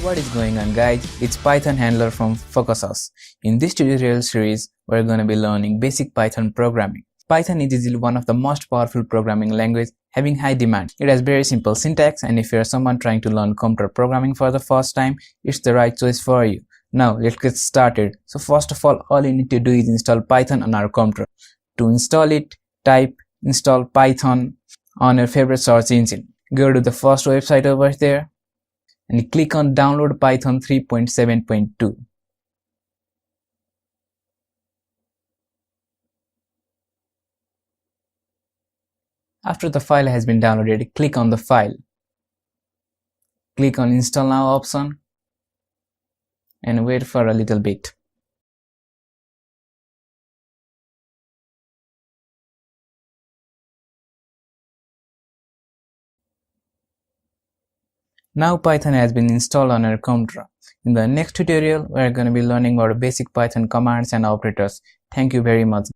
What is going on, guys? It's Python Handler from FocusUs. In this tutorial series, we're going to be learning basic Python programming. Python is easily one of the most powerful programming languages having high demand. It has very simple syntax, and if you're someone trying to learn computer programming for the first time, it's the right choice for you. Now let's get started. So first of all you need to do is install Python on our computer. To install it, type install Python on your favorite search engine. Go to the first website over there and click on download Python 3.7.2. After the file has been downloaded, click on the file. Click on install now option and wait for a little bit. Now Python has been installed on our computer. In the next tutorial, we are going to be learning about basic Python commands and operators. Thank you very much.